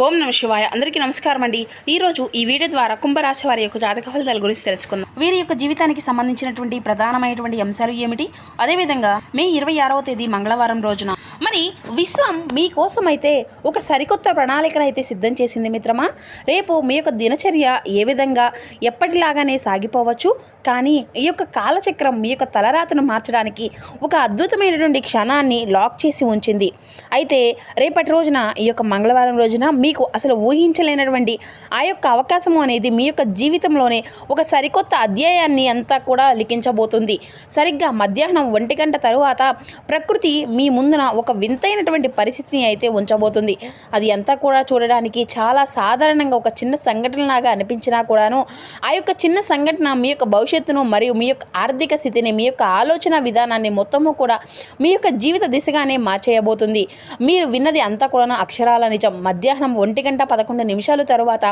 ఓం నమ శివాయ. అందరికీ నమస్కారం అండి. ఈరోజు ఈ వీడియో ద్వారా కుంభరాశి వారి యొక్క జాతక ఫలితాల గురించి తెలుసుకుందాం. వీరి యొక్క జీవితానికి సంబంధించినటువంటి ప్రధానమైనటువంటి అంశాలు ఏమిటి, అదేవిధంగా మే 26వ తేదీ మంగళవారం రోజున మరి విశ్వం మీకోసం అయితే ఒక సరికొత్త ప్రణాళికను అయితే సిద్ధం చేసింది మిత్రమా. రేపు మీ యొక్క దినచర్య ఏ విధంగా ఎప్పటిలాగానే సాగిపోవచ్చు, కానీ ఈ యొక్క కాలచక్రం మీ యొక్క తలరాతను మార్చడానికి ఒక అద్భుతమైనటువంటి క్షణాన్ని లాక్ చేసి ఉంచింది. అయితే రేపటి రోజున ఈ యొక్క మంగళవారం రోజున మీకు అసలు ఊహించలేనటువంటి ఆ యొక్క అవకాశం అనేది మీ యొక్క జీవితంలోనే ఒక సరికొత్త అధ్యాయాన్ని అంతా కూడా లిఖించబోతుంది. సరిగ్గా మధ్యాహ్నం 1 గంట తరువాత ప్రకృతి మీ ముందున ఒక వింతైనటువంటి పరిస్థితిని అయితే ఉంచబోతుంది. అది అంతా కూడా చూడడానికి చాలా సాధారణంగా ఒక చిన్న సంఘటనలాగా అనిపించినా కూడాను ఆ యొక్క చిన్న సంఘటన మీ యొక్క భవిష్యత్తును మరియు మీ యొక్క ఆర్థిక స్థితిని, మీ యొక్క ఆలోచన విధానాన్ని మొత్తము కూడా మీ యొక్క జీవిత దిశగానే మార్చేయబోతుంది. మీరు విన్నది అంతా కూడాను అక్షరాల నిజం. మధ్యాహ్నం 1 గంట 11 నిమిషాల తరువాత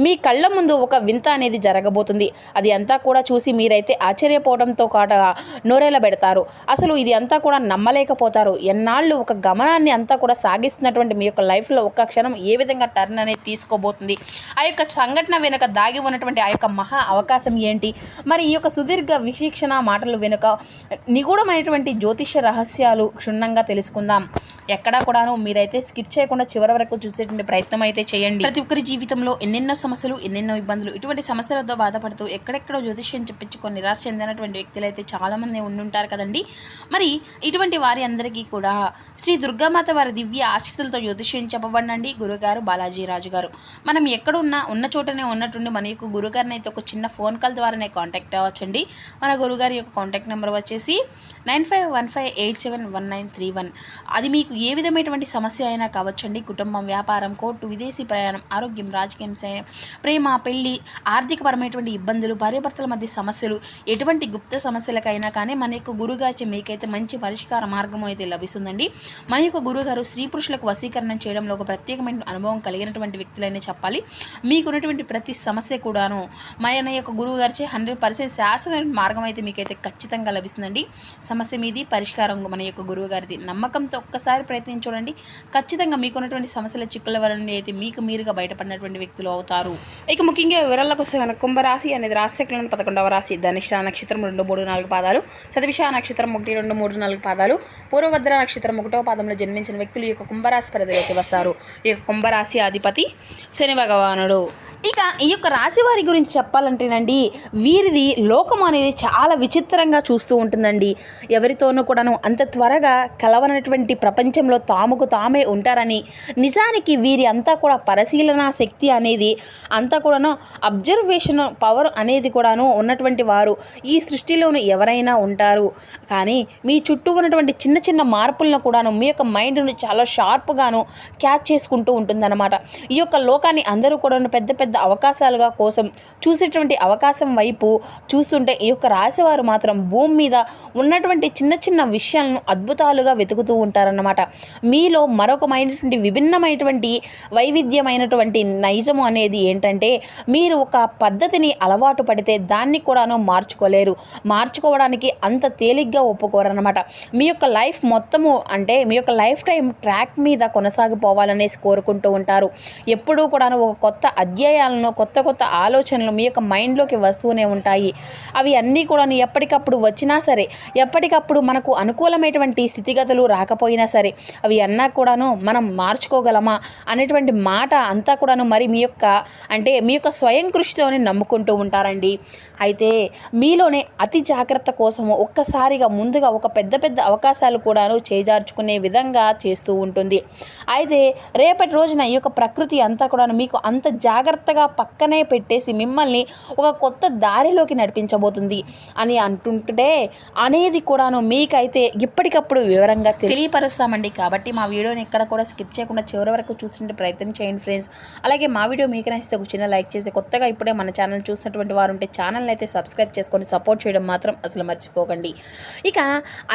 మీ కళ్ళ ముందు ఒక వింత అనేది జరగబోతుంది. అది అంతా కూడా చూసి మీరైతే ఆశ్చర్యపోవడంతో కాటగా నోరేలా పెడతారు. అసలు ఇది అంతా కూడా నమ్మలేకపోతారు. ఎన్నాళ్ళు ఒక గమనాన్ని అంతా కూడా సాగిస్తున్నటువంటి మీ యొక్క లైఫ్లో ఒక్క క్షణం ఏ విధంగా టర్న్ అనేది తీసుకోబోతుంది, ఆ యొక్క సంఘటన వెనుక దాగి ఉన్నటువంటి ఆ యొక్క మహా అవకాశం ఏంటి, మరి ఈ యొక్క సుదీర్ఘ విశిక్షణ మాటలు వెనుక నిగూఢమైనటువంటి జ్యోతిష రహస్యాలు క్షుణ్ణంగా తెలుసుకుందాం. ఎక్కడా కూడాను మీరైతే స్కిప్ చేయకుండా చివరి వరకు చూసేటువంటి ప్రయత్నం అయితే చేయండి. ప్రతి ఒక్కరి జీవితంలో ఎన్నెన్నో సమస్యలు, ఎన్నెన్నో ఇబ్బందులు, ఇటువంటి సమస్యలతో బాధపడుతూ ఎక్కడెక్కడో జ్యోతిష్యం చెప్పించుకొని నిరాశ చెందినటువంటి వ్యక్తులు అయితే చాలామంది ఉండుంటారు కదండి. మరి ఇటువంటి వారి అందరికీ కూడా శ్రీ దుర్గామాత వారి దివ్య ఆశీస్సులతో జ్యోతిష్యం చెప్పబడినండి గురుగారు బాలాజీ రాజు గారు. మనం ఎక్కడున్నా ఉన్న చోటనే ఉన్నట్టుండి మన యొక్క గురుగారిని అయితే ఒక చిన్న ఫోన్ కాల్ ద్వారానే కాంటాక్ట్ అవ్వచ్చండి. మన గురుగారి యొక్క కాంటాక్ట్ నెంబర్ వచ్చేసి 9515871931. అది మీకు ఏ విధమైనటువంటి సమస్య అయినా కావచ్చండి. కుటుంబం, వ్యాపారం, కోర్టు, విదేశీ ప్రయాణం, ఆరోగ్యం, రాజకీయం, ప్రేమ, పెళ్లి, ఆర్థికపరమైనటువంటి ఇబ్బందులు, భార్యాభర్తల మధ్య సమస్యలు, ఎటువంటి గుప్త సమస్యలకైనా కానీ మన యొక్క గురుగారి మీకైతే మంచి పరిష్కార మార్గం అయితే లభిస్తుందండి. మన యొక్క గురుగారు స్త్రీ పురుషులకు వశీకరణ చేయడంలో ఒక ప్రత్యేకమైన అనుభవం కలిగినటువంటి వ్యక్తులైనా చెప్పాలి. మీకున్నటువంటి ప్రతి సమస్య కూడాను మన యొక్క గురువుగారిచే 100% శాశ్వతమైన మార్గం అయితే మీకైతే ఖచ్చితంగా లభిస్తుందండి. సమస్య మీది, పరిష్కారం మన యొక్క గురువు గారిది. నమ్మకంతో ఒక్కసారి ప్రయత్నం చూడండి. ఖచ్చితంగా మీకున్నటువంటి సమస్యల చిక్కుల వలన అయితే మీకు మీరుగా బయటపడినటువంటి వ్యక్తులు అవుతారు. ఇక ముఖ్యంగా వివరాలకు వస్తే కుంభరాశి అనేది రాశిచక్రంలోని 11వ రాశి. ధనిష్ట నక్షత్రం 2, 3, 4 పాదాలు, శతభిష నక్షత్రం 1, 2, 3, 4 పాదాలు, పూర్వభద్ర నక్షత్రం 1వ పాదంలో జన్మించిన వ్యక్తులు ఈ యొక్క కుంభరాశి పరిధిలోకి వస్తారు. ఈ యొక్క కుంభరాశి అధిపతి శని భగవానుడు. ఇక ఈ యొక్క రాశి వారి గురించి చెప్పాలంటేనండి, వీరిది లోకం అనేది చాలా విచిత్రంగా చూస్తూ ఉంటుందండి. ఎవరితోనూ కూడాను అంత త్వరగా కలవనటువంటి ప్రపంచంలో తాముకు తామే ఉంటారని, నిజానికి వీరి అంతా కూడా పరిశీలన శక్తి అనేది అంతా కూడాను అబ్జర్వేషన్ పవర్ అనేది కూడాను ఉన్నటువంటి వారు ఈ సృష్టిలోనూ ఎవరైనా ఉంటారు. కానీ మీ చుట్టూ ఉన్నటువంటి చిన్న చిన్న మార్పులను కూడాను మీ యొక్క మైండ్ను చాలా షార్ప్గాను క్యాచ్ చేసుకుంటూ ఉంటుందన్నమాట. ఈ యొక్క లోకాన్ని అందరూ కూడాను పెద్ద పెద్ద అవకాశాలుగా కోసం చూసేటువంటి అవకాశం వైపు చూస్తుంటే ఈ యొక్క రాశివారు మాత్రం భూమి మీద ఉన్నటువంటి చిన్న చిన్న విషయాలను అద్భుతాలుగా వెతుకుతూ ఉంటారన్నమాట. మీలో మరొకమైనటువంటి విభిన్నమైనటువంటి వైవిధ్యమైనటువంటి నైజము అనేది ఏంటంటే, మీరు ఒక పద్ధతిని అలవాటు పడితే దాన్ని కూడాను మార్చుకోవడానికి అంత తేలిగ్గా ఒప్పుకోరన్నమాట. మీ యొక్క లైఫ్ మొత్తము అంటే మీ యొక్క లైఫ్ టైం ట్రాక్ మీద కొనసాగిపోవాలనేసి కోరుకుంటూ ఉంటారు. ఎప్పుడూ కూడాను ఒక కొత్త అధ్యాయాలను, కొత్త కొత్త ఆలోచనలు మీ యొక్క మైండ్లోకి వస్తూనే ఉంటాయి. అవి అన్నీ కూడా ఎప్పటికప్పుడు వచ్చినా సరే, ఎప్పటికప్పుడు మనకు అనుకూలమైనటువంటి స్థితిగతులు రాకపోయినా సరే, అవి అన్నా కూడాను మనం మార్చుకోగలమా అనేటువంటి మాట అంతా కూడాను మరి మీ యొక్క స్వయం కృషితోనే నమ్ముకుంటూ ఉంటారండి. అయితే మీలోనే అతి జాగ్రత్త కోసము ఒక్కసారిగా ముందుగా ఒక పెద్ద పెద్ద అవకాశాలు కూడాను చేజార్చుకునే విధంగా చేస్తూ ఉంటుంది. అయితే రేపటి రోజున ఈ యొక్క ప్రకృతి అంతా కూడాను మీకు అంత జాగ్రత్తగా పక్కనే పెట్టేసి మిమ్మల్ని ఒక కొత్త దారిలోకి నడిపించబోతుంది అని అంటుంటే అనేది కూడాను మీకైతే ఇప్పటికప్పుడు వివరంగా తెలియపరుస్తామండి. కాబట్టి మా వీడియోని ఎక్కడ కూడా స్కిప్ చేయకుండా చివరి వరకు చూస్తుంటే ప్రయత్నం చేయండి ఫ్రెండ్స్. అలాగే మా వీడియో మీకు నచ్చితే ఒక చిన్న లైక్ చేసి, కొత్తగా ఇప్పుడే మన ఛానల్ చూసినటువంటి వారు ఉంటే ఛానల్ని అయితే సబ్స్క్రైబ్ చేసుకొని సపోర్ట్ చేయడం మాత్రం అసలు మర్చిపోకండి. ఇక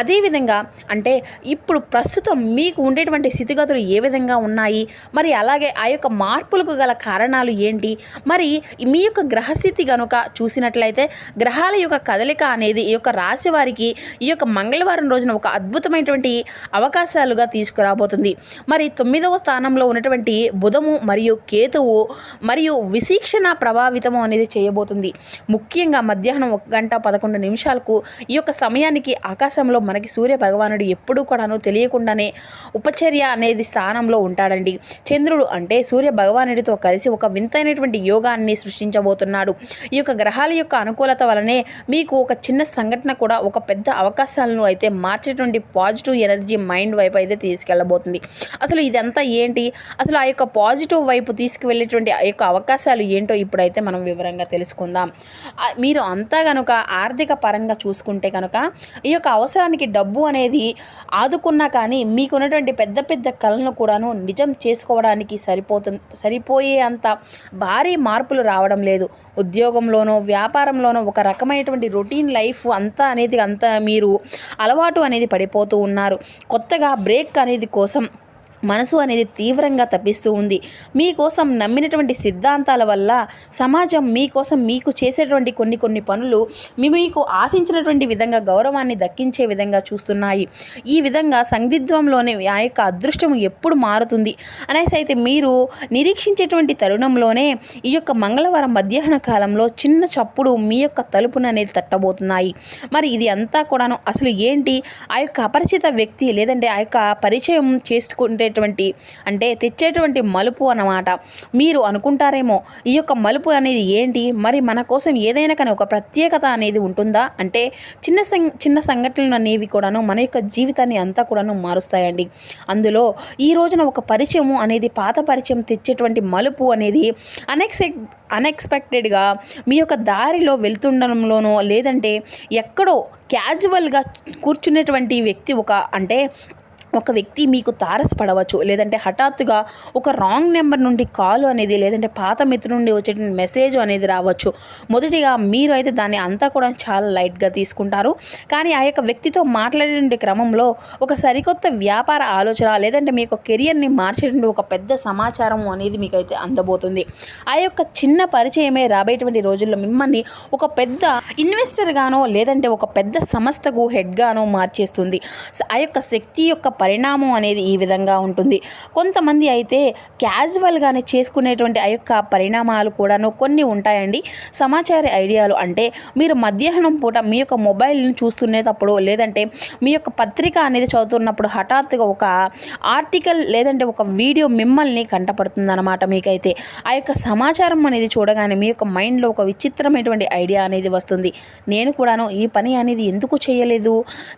అదేవిధంగా అంటే ఇప్పుడు ప్రస్తుతం మీకు ఉండేటువంటి స్థితిగతులు ఏ విధంగా ఉన్నాయి, మరి అలాగే ఆ యొక్క మార్పులకు గల కారణాలు ఏంటి ఏంటి? మరి మీ యొక్క గ్రహస్థితి గనుక చూసినట్లయితే గ్రహాల యొక్క కదలిక అనేది ఈ యొక్క రాశి వారికి ఈ యొక్క మంగళవారం రోజున ఒక అద్భుతమైనటువంటి అవకాశాలుగా తీసుకురాబోతుంది. మరి 9వ స్థానంలో ఉన్నటువంటి బుధము మరియు కేతువు మరియు విశీక్షణ ప్రభావితము అనేది చేయబోతుంది. ముఖ్యంగా మధ్యాహ్నం 1:11 ఈ యొక్క సమయానికి ఆకాశంలో మనకి సూర్య భగవానుడు ఎప్పుడూ కూడాను తెలియకుండానే ఉపచర్య అనేది స్థానంలో ఉంటాడండి. చంద్రుడు అంటే సూర్య భగవానుడితో కలిసి ఒక వింతైనటువంటి యోగాన్ని సృష్టించబోతున్నాడు. ఈ యొక్క గ్రహాల యొక్క అనుకూలత వలనే మీకు ఒక చిన్న సంఘటన కూడా ఒక పెద్ద అవకాశాలను అయితే మార్చేటువంటి పాజిటివ్ ఎనర్జీ మైండ్ వైపు అయితే తీసుకెళ్ళబోతుంది. అసలు ఇదంతా ఏంటి, అసలు ఆ యొక్క పాజిటివ్ వైపు తీసుకువెళ్ళేటువంటి ఆ యొక్క అవకాశాలు ఏంటో ఇప్పుడైతే మనం వివరంగా తెలుసుకుందాం. మీరు అంతా కనుక ఆర్థిక పరంగా చూసుకుంటే కనుక ఈ యొక్క అవసరానికి డబ్బు అనేది ఆదుకున్నా కానీ మీకున్నటువంటి పెద్ద పెద్ద కళలను కూడాను నిజం చేసుకోవడానికి సరిపోయే అంత భారీ మార్పులు రావడం లేదు. ఉద్యోగంలోనో వ్యాపారంలోనో ఒక రకమైనటువంటి రొటీన్ లైఫ్ అంతా మీరు అలవాటు అనేది పడిపోతూ ఉన్నారు. కొత్తగా బ్రేక్ అనేది కోసం మనసు అనేది తీవ్రంగా తప్పిస్తూ ఉంది. మీకోసం నమ్మినటువంటి సిద్ధాంతాల వల్ల సమాజం మీకోసం మీకు చేసేటువంటి కొన్ని పనులు మీకు ఆశించినటువంటి విధంగా గౌరవాన్ని దక్కించే విధంగా చూస్తున్నాయి. ఈ విధంగా సందిగ్ధంలోనే ఆ యొక్క అదృష్టం ఎప్పుడు మారుతుంది అనేసి అయితే మీరు నిరీక్షించేటువంటి తరుణంలోనే ఈ యొక్క మంగళవారం మధ్యాహ్న కాలంలో చిన్న చప్పుడు మీ యొక్క తలుపును అనేది తట్టబోతున్నాయి. మరి ఇది అంతా కూడాను అసలు ఏంటి, ఆ యొక్క అపరిచిత వ్యక్తి లేదంటే ఆ యొక్క పరిచయం చేసుకుంటే అంటే తెచ్చేటువంటి మలుపు అన్నమాట. మీరు అనుకుంటారేమో ఈ యొక్క మలుపు అనేది ఏంటి, మరి మన కోసం ఏదైనా కానీ ఒక ప్రత్యేకత అనేది ఉంటుందా అంటే చిన్న సంఘటనలు అనేవి కూడాను మన యొక్క జీవితాన్ని అంతా కూడాను మారుస్తాయండి. అందులో ఈ రోజున ఒక పరిచయం అనేది పాత పరిచయం తెచ్చేటువంటి మలుపు అనేది అన్ఎక్స్పెక్టెడ్గా మీ యొక్క దారిలో వెళ్తుండడంలోనో లేదంటే ఎక్కడో క్యాజువల్గా కూర్చునేటువంటి వ్యక్తి ఒక వ్యక్తి మీకు తారసపడవచ్చు. లేదంటే హఠాత్తుగా ఒక రాంగ్ నెంబర్ నుండి కాల్ అనేది లేదంటే పాత మిత్రుల నుండి వచ్చేటువంటి మెసేజ్ అనేది రావచ్చు. మొదటిగా మీరు అయితే దాన్ని అంతా కూడా చాలా లైట్గా తీసుకుంటారు. కానీ ఆ యొక్క వ్యక్తితో మాట్లాడేటువంటి క్రమంలో ఒక సరికొత్త వ్యాపార ఆలోచన లేదంటే మీ యొక్క కెరియర్ని మార్చేటువంటి ఒక పెద్ద సమాచారం అనేది మీకైతే అందబోతుంది. ఆ యొక్క చిన్న పరిచయమే రాబోయేటువంటి రోజుల్లో మిమ్మల్ని ఒక పెద్ద ఇన్వెస్టర్గానో లేదంటే ఒక పెద్ద సంస్థకు హెడ్గానో మార్చేస్తుంది. ఆ యొక్క శక్తి యొక్క పరిణామం అనేది ఈ విధంగా ఉంటుంది. కొంతమంది అయితే క్యాజువల్గానే చేసుకునేటువంటి ఆ యొక్క పరిణామాలు కూడాను కొన్ని ఉంటాయండి. సమాచార ఐడియాలు అంటే మీరు మధ్యాహ్నం పూట మీ యొక్క మొబైల్ని చూస్తునేటప్పుడు లేదంటే మీ యొక్క పత్రిక అనేది చదువుతున్నప్పుడు హఠాత్తుగా ఒక ఆర్టికల్ లేదంటే ఒక వీడియో మిమ్మల్ని కంటపడుతుందన్నమాట. మీకైతే ఆ యొక్క సమాచారం అనేది చూడగానే మీ యొక్క మైండ్లో ఒక విచిత్రమైనటువంటి ఐడియా అనేది వస్తుంది. నేను కూడాను ఈ పని అనేది ఎందుకు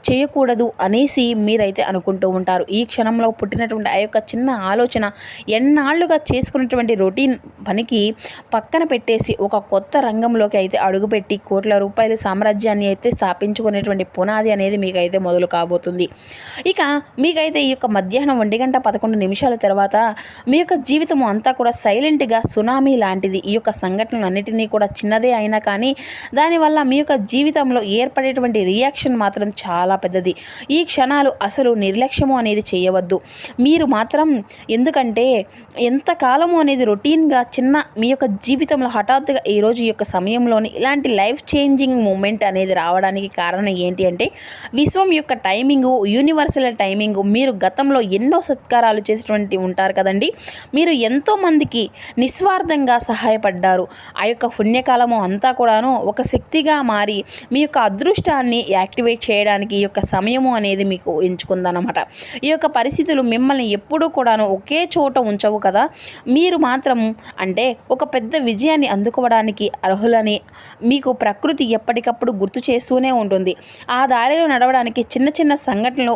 చేయకూడదు అనేసి మీరైతే అనుకుంటూ ఉంటారు. ఈ క్షణంలో పుట్టినటువంటి ఆ యొక్క చిన్న ఆలోచన ఎన్నాళ్లుగా చేసుకున్నటువంటి రొటీన్ పనికి పక్కన పెట్టేసి ఒక కొత్త రంగంలోకి అయితే అడుగుపెట్టి కోట్ల రూపాయల సామ్రాజ్యాన్ని అయితే స్థాపించుకునేటువంటి పునాది అనేది మీకైతే మొదలు కాబోతుంది. ఇక మీకైతే ఈ యొక్క మధ్యాహ్నం 1:11 తర్వాత మీ యొక్క జీవితం అంతా కూడా సైలెంట్గా సునామీ లాంటిది. ఈ యొక్క సంఘటనలు అన్నిటినీ కూడా చిన్నదే అయినా కానీ దానివల్ల మీ యొక్క జీవితంలో ఏర్పడేటువంటి రియాక్షన్ మాత్రం చాలా పెద్దది. ఈ క్షణాలు అసలు నిర్లక్ష్యము అనేది చేయవద్దు. మీరు మాత్రం ఎందుకంటే ఎంతకాలము అనేది రొటీన్గా మీ యొక్క జీవితంలో హఠాత్తుగా ఈరోజు ఈ యొక్క సమయంలోని ఇలాంటి లైఫ్ చేంజింగ్ మూమెంట్ అనేది రావడానికి కారణం ఏంటి అంటే విశ్వం యొక్క టైమింగు, యూనివర్సల్ టైమింగు. మీరు గతంలో ఎన్నో సత్కారాలు చేసేటువంటి ఉంటారు కదండి. మీరు ఎంతోమందికి నిస్వార్థంగా సహాయపడ్డారు. ఆ యొక్క పుణ్యకాలము అంతా కూడాను ఒక శక్తిగా మారి మీ యొక్క అదృష్టాన్ని యాక్టివేట్ చేయడానికి ఈ యొక్క సమయము అనేది మీకు ఎంచుకుందన్నమాట. ఈ యొక్క పరిస్థితులు మిమ్మల్ని ఎప్పుడూ కూడాను ఒకే చోట ఉంచవు కదా. మీరు మాత్రం ఒక పెద్ద విజయాన్ని అందుకోవడానికి అర్హులని మీకు ప్రకృతి ఎప్పటికప్పుడు గుర్తు చేస్తూనే ఉంటుంది. ఆ దారిలో నడవడానికి చిన్న చిన్న సంఘటనలు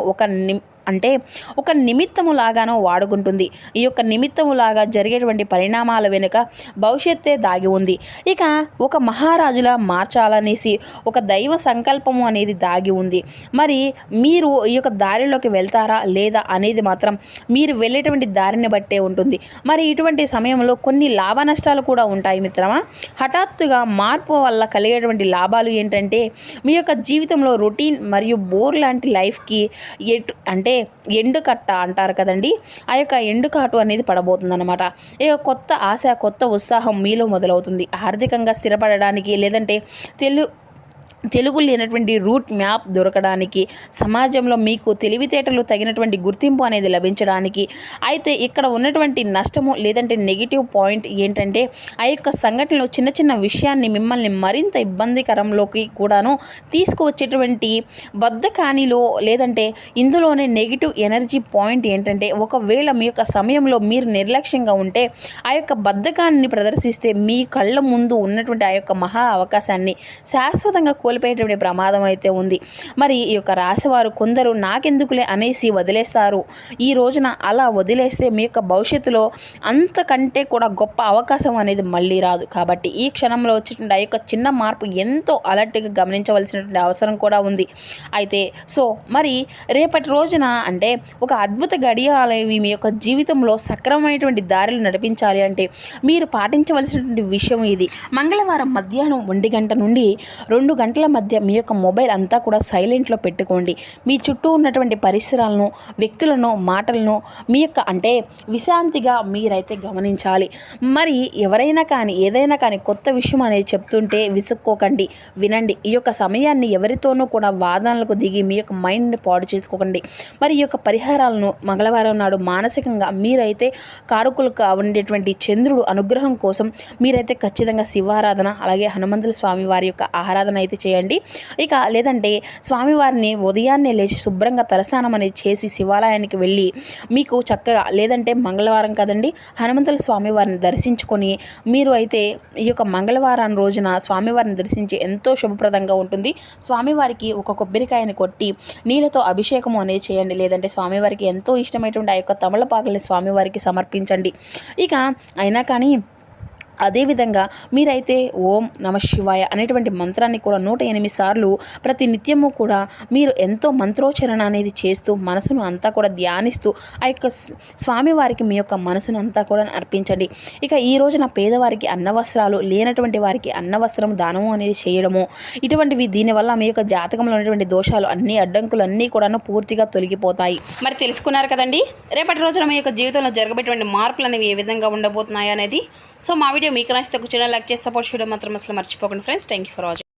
ఒక నిమిత్తము లాగానో వాడుకుంటుంది. ఈ యొక్క నిమిత్తము లాగా జరిగేటువంటి పరిణామాల వెనుక భవిష్యత్తే దాగి ఉంది. ఇక ఒక మహారాజులా మార్చాలనేసి ఒక దైవ సంకల్పము అనేది దాగి ఉంది. మరి మీరు ఈ యొక్క దారిలోకి వెళ్తారా లేదా అనేది మాత్రం మీరు వెళ్ళేటువంటి దారిని బట్టే ఉంటుంది. మరి ఇటువంటి సమయంలో కొన్ని లాభ నష్టాలు కూడా ఉంటాయి మిత్రమా. హఠాత్తుగా మార్పు వల్ల కలిగేటువంటి లాభాలు ఏంటంటే మీ యొక్క జీవితంలో రొటీన్ మరియు బోర్ లాంటి లైఫ్కి ఎండుకట్ట అంటారు కదండి, ఆ యొక్క ఎండుకాటు అనేది పడబోతుందన్నమాట. ఇక కొత్త ఆశ, కొత్త ఉత్సాహం మీలో మొదలవుతుంది. ఆర్థికంగా స్థిరపడడానికి, లేదంటే తెలుగు లేనటువంటి రూట్ మ్యాప్ దొరకడానికి, సమాజంలో మీకు తెలివితేటలు తగినటువంటి గుర్తింపు అనేది లభించడానికి. అయితే ఇక్కడ ఉన్నటువంటి నష్టము లేదంటే నెగిటివ్ పాయింట్ ఏంటంటే, ఆ యొక్క సంఘటనలో చిన్న చిన్న విషయాన్ని మిమ్మల్ని మరింత ఇబ్బందికరంలోకి కూడాను తీసుకువచ్చేటువంటి బద్ధకానిలో, లేదంటే ఇందులోనే నెగిటివ్ ఎనర్జీ పాయింట్ ఏంటంటే, ఒకవేళ మీ యొక్క సమయంలో మీరు నిర్లక్ష్యంగా ఉంటే, ఆ యొక్క బద్ధకాన్ని ప్రదర్శిస్తే మీ కళ్ళ ముందు ఉన్నటువంటి ఆ యొక్క మహా అవకాశాన్ని శాశ్వతంగా కోల్పోయేటువంటి ప్రమాదం అయితే ఉంది. మరి ఈ యొక్క రాశివారు కొందరు నాకెందుకులే అనేసి వదిలేస్తారు. ఈ రోజున అలా వదిలేస్తే మీ యొక్క భవిష్యత్తులో అంతకంటే కూడా గొప్ప అవకాశం అనేది మళ్ళీ రాదు. కాబట్టి ఈ క్షణంలో వచ్చేటువంటి ఆ యొక్క చిన్న మార్పు ఎంతో అలర్ట్గా గమనించవలసినటువంటి అవసరం కూడా ఉంది. అయితే మరి రేపటి రోజున అంటే ఒక అద్భుత గడియాలవి మీ యొక్క జీవితంలో సక్రమమైనటువంటి దారిలు నడిపించాలి అంటే మీరు పాటించవలసినటువంటి విషయం ఇది. మంగళవారం మధ్యాహ్నం 1 గంట నుండి 2 గంటల మధ్య మీ యొక్క మొబైల్ అంతా కూడా సైలెంట్లో పెట్టుకోండి. మీ చుట్టూ ఉన్నటువంటి పరిసరాలను, వ్యక్తులను, మాటలను మీ యొక్క అంటే విశాంతిగా మీరైతే గమనించాలి. మరి ఎవరైనా కానీ ఏదైనా కానీ కొత్త విషయం అనేది చెప్తుంటే విసుక్కోకండి, వినండి. ఈ యొక్క సమయాన్ని ఎవరితోనూ కూడా వాదనలకు దిగి మీ యొక్క మైండ్ని పాడు చేసుకోకండి. మరి ఈ యొక్క పరిహారాలను మంగళవారం నాడు మానసికంగా మీరైతే కారకులుగా ఉండేటువంటి చంద్రుడు అనుగ్రహం కోసం మీరైతే ఖచ్చితంగా శివారాధన, అలాగే హనుమంతుల స్వామి వారి యొక్క ఆరాధన అయితే చేయండి. ఇక లేదంటే స్వామివారిని ఉదయాన్నే లేచి శుభ్రంగా తలస్నానం అనేది చేసి శివాలయానికి వెళ్ళి మీకు చక్కగా, లేదంటే మంగళవారం కదండి, హనుమంతుల స్వామివారిని దర్శించుకొని మీరు అయితే ఈ యొక్క మంగళవారం రోజున స్వామివారిని దర్శించి ఎంతో శుభప్రదంగా ఉంటుంది. స్వామివారికి ఒక కొబ్బరికాయని కొట్టి నీళ్ళతో అభిషేకం అనేది చేయండి. లేదంటే స్వామివారికి ఎంతో ఇష్టమైనటువంటి ఆ యొక్క తమలపాకుల్ని స్వామివారికి సమర్పించండి. ఇక అయినా కానీ అదేవిధంగా మీరైతే ఓం నమ శివాయ అనేటువంటి మంత్రాన్ని కూడా 108 సార్లు ప్రతి నిత్యము కూడా మీరు ఎంతో మంత్రోచ్చరణ అనేది చేస్తూ మనసును అంతా కూడా ధ్యానిస్తూ ఆ యొక్క స్వామివారికి మీ యొక్క మనసును అంతా కూడా అర్పించండి. ఇక ఈ రోజున పేదవారికి అన్నవస్త్రాలు, లేనటువంటి వారికి అన్నవస్త్రం దానము అనేది చేయడము, ఇటువంటివి దీనివల్ల మీ యొక్క జాతకంలో ఉన్నటువంటి దోషాలు అన్ని, అడ్డంకులు అన్నీ కూడాను పూర్తిగా తొలగిపోతాయి. మరి తెలుసుకున్నారు కదండి, రేపటి రోజున మీ యొక్క జీవితంలో జరగబెటువంటి మార్పులు అనేవి ఏ విధంగా ఉండబోతున్నాయి అనేది. మా వీడియో మీకు నచ్చితే ఒక చిన్న లైక్ చేసి సపోర్ట్ చేయడం మాత్రం అసలు మర్చిపోకండి friends. Thank you for watching.